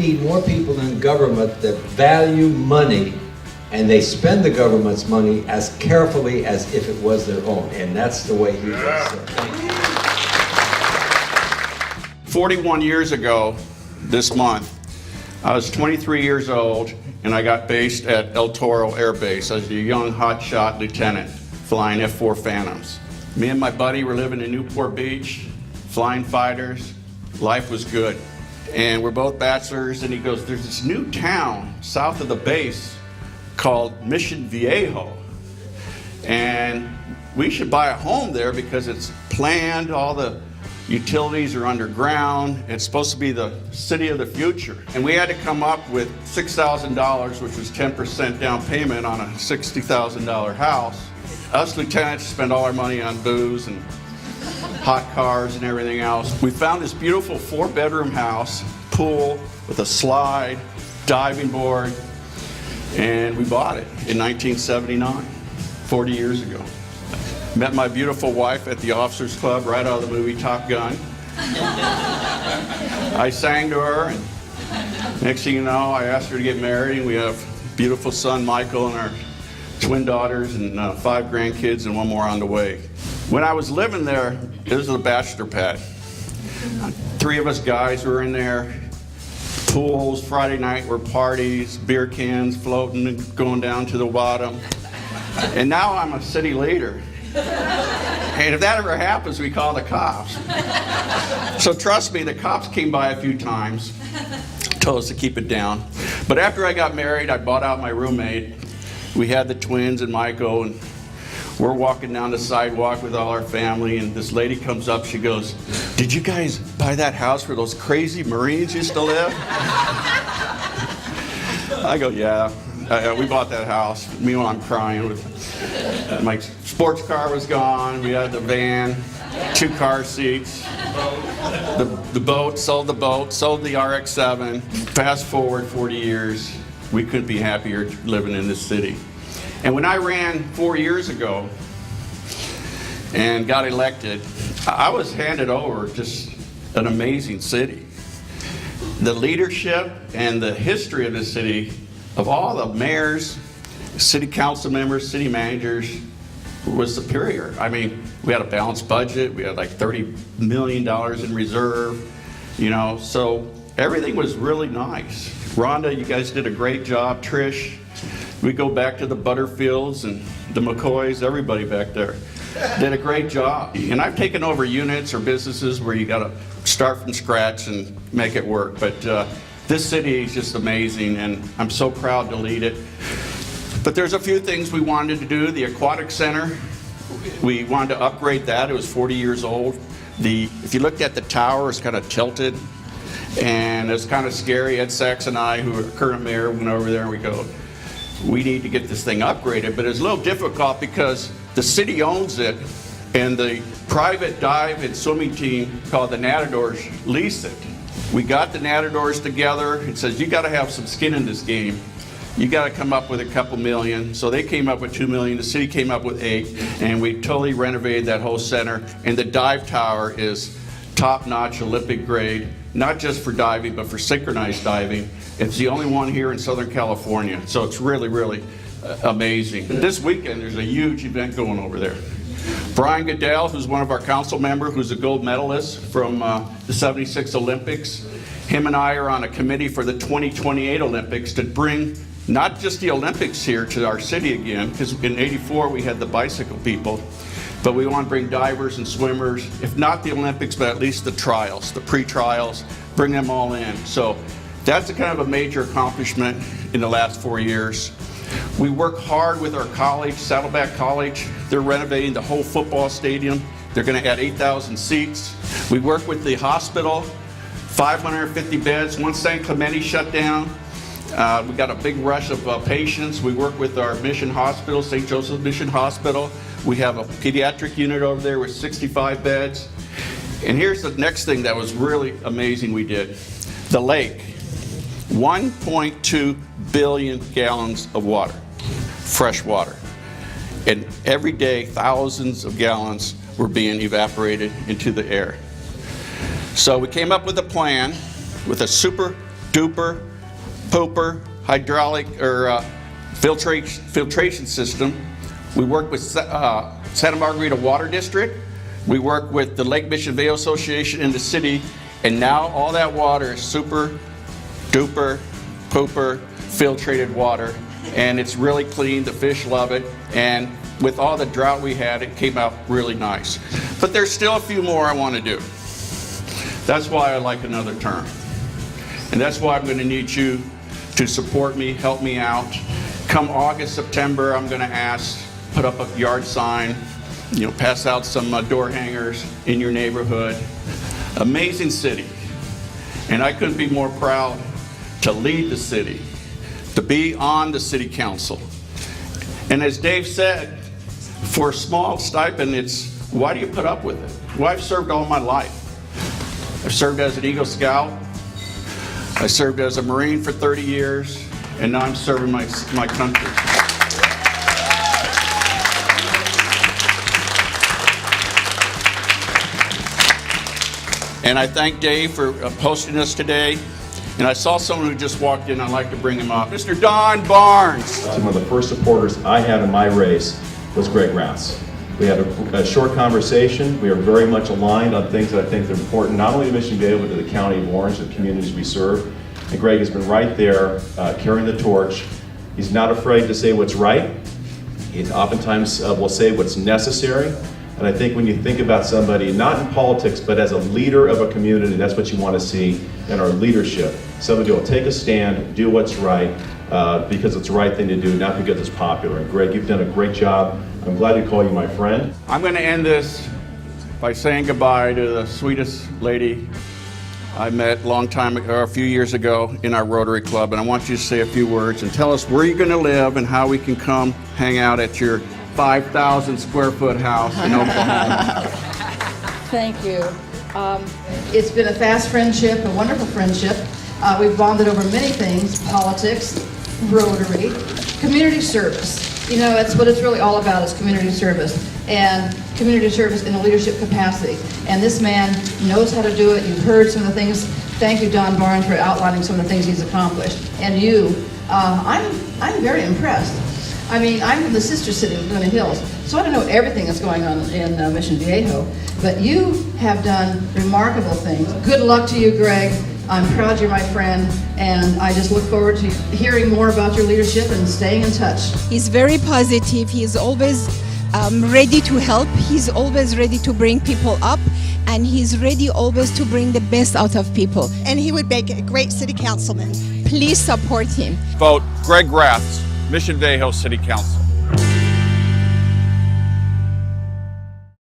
need more people in government that value money, and they spend the government's money as carefully as if it was their own. And that's the way he does it. Thank you. 41 years ago this month, I was 23 years old, and I got based at El Toro Air Base as a young hotshot lieutenant flying F-4 Phantoms. Me and my buddy were living in Newport Beach, flying fighters. Life was good. And we're both bachelors, and he goes, there's this new town south of the base called Mission Viejo, and we should buy a home there because it's planned, all the utilities are underground, it's supposed to be the city of the future. And we had to come up with $6,000, which was 10% down payment on a $60,000 house. Us lieutenants spend all our money on booze and hot cars and everything else. We found this beautiful 4-bedroom house, pool with a slide, diving board, and we bought it in 1979, 40 years ago. Met my beautiful wife at the Officers Club right out of the movie Top Gun. I sang to her, and next thing you know, I asked her to get married, and we have a beautiful son, Michael, and our twin daughters, and 5 grandkids, and 1 more on the way. When I was living there, this was a bachelor pad. 3 of us guys were in there. Pools, Friday night were parties, beer cans floating and going down to the bottom. And now I'm a city leader. And if that ever happens, we call the cops. So trust me, the cops came by a few times, told us to keep it down. But after I got married, I bought out my roommate. We had the twins and Michael, and we're walking down the sidewalk with all our family, and this lady comes up, she goes, did you guys buy that house where those crazy Marines used to live? I go, yeah. We bought that house. Meanwhile, I'm crying. My sports car was gone. We had the van, 2 car seats. The boat, sold the RX-7. Fast forward 40 years, we couldn't be happier living in this city. And when I ran 4 years ago and got elected, I was handed over just an amazing city. The leadership and the history of the city, of all the mayors, city council members, city managers, was superior. I mean, we had a balanced budget. We had like $30 million in reserve, you know, so everything was really nice. Rhonda, you guys did a great job. Trish, we go back to the Butterfields and the McCoys, everybody back there did a great job. And I've taken over units or businesses where you got to start from scratch and make it work. But this city is just amazing, and I'm so proud to lead it. But there's a few things we wanted to do. The Aquatic Center, we wanted to upgrade that. It was 40 years old. If you looked at the tower, it's kind of tilted, and it's kind of scary. Ed Sachs and I, who are current mayor, went over there and we go, we need to get this thing upgraded. But it's a little difficult because the city owns it, and the private dive and swimming team called the Natadors lease it. We got the Natadors together. It says, you got to have some skin in this game. You got to come up with a couple million. So they came up with $2 million. The city came up with $8 million, and we totally renovated that whole center. And the dive tower is top-notch Olympic grade, not just for diving, but for synchronized diving. It's the only one here in Southern California. So it's really, really amazing. This weekend, there's a huge event going over there. Brian Goodell, who's one of our council members, who's a gold medalist from the 76 Olympics. Him and I are on a committee for the 2028 Olympics to bring not just the Olympics here to our city again, because in '84 we had the bicycle people, but we want to bring divers and swimmers, if not the Olympics, but at least the trials, the pre-trials, bring them all in. So that's a kind of a major accomplishment in the last 4 years. We work hard with our college, Saddleback College. They're renovating the whole football stadium. They're going to add 8,000 seats. We work with the hospital, 550 beds. Once San Clemente shut down, we got a big rush of patients. We work with our mission hospital, St. Joseph Mission Hospital. We have a pediatric unit over there with 65 beds. And here's the next thing that was really amazing we did. The lake, 1.2 billion gallons of water, fresh water. And every day, thousands of gallons were being evaporated into the air. So we came up with a plan with a super duper, pooper, hydraulic or filtration system. We work with Santa Margarita Water District. We work with the Lake Mission Viejo Association in the city, and now all that water is super duper, pooper, filtrated water, and it's really clean. The fish love it, and with all the drought we had, it came out really nice. But there's still a few more I want to do. That's why I like another term. And that's why I'm going to need you to support me, help me out. Come August, September, I'm going to put up a yard sign, pass out some door hangers in your neighborhood. Amazing city. And I couldn't be more proud to lead the city, to be on the city council. And as Dave said, for a small stipend, it's why do you put up with it? Well, I've served all my life. I've served as an Eagle Scout. I served as a Marine for 30 years, and now I'm serving my country. And I thank Dave for hosting us today. And I saw someone who just walked in. I'd like to bring him up. Mr. Don Barnes. One of the first supporters I had in my race was Greg Raths. We had a short conversation. We are very much aligned on things that I think are important, not only to Mission Viejo, but to the County of Orange, the communities we serve. And Greg has been right there, carrying the torch. He's not afraid to say what's right. He oftentimes will say what's necessary. And I think when you think about somebody, not in politics, but as a leader of a community, that's what you want to see in our leadership. Somebody who will take a stand, do what's right, because it's the right thing to do, not because it's popular. And Greg, you've done a great job. I'm glad to call you my friend. I'm going to end this by saying goodbye to the sweetest lady I met a few years ago in our Rotary Club. And I want you to say a few words and tell us where you're going to live and how we can come hang out at your 5,000 square foot house in Oklahoma. Thank you. It's been a fast friendship, a wonderful friendship. We've bonded over many things: politics, Rotary, community service. That's what it's really all about, is community service. And community service in a leadership capacity. And this man knows how to do it. You've heard some of the things. Thank you, Don Barnes, for outlining some of the things he's accomplished. And I'm very impressed. I mean, I'm from the sister city of Laguna Hills, so I don't know everything that's going on in Mission Viejo, but you have done remarkable things. Good luck to you, Greg. I'm proud you're my friend, and I just look forward to hearing more about your leadership and staying in touch. He's very positive. He's always ready to help. He's always ready to bring people up, and he's ready always to bring the best out of people. And he would make a great city councilman. Please support him. Vote Greg Raths, Mission Viejo City Council.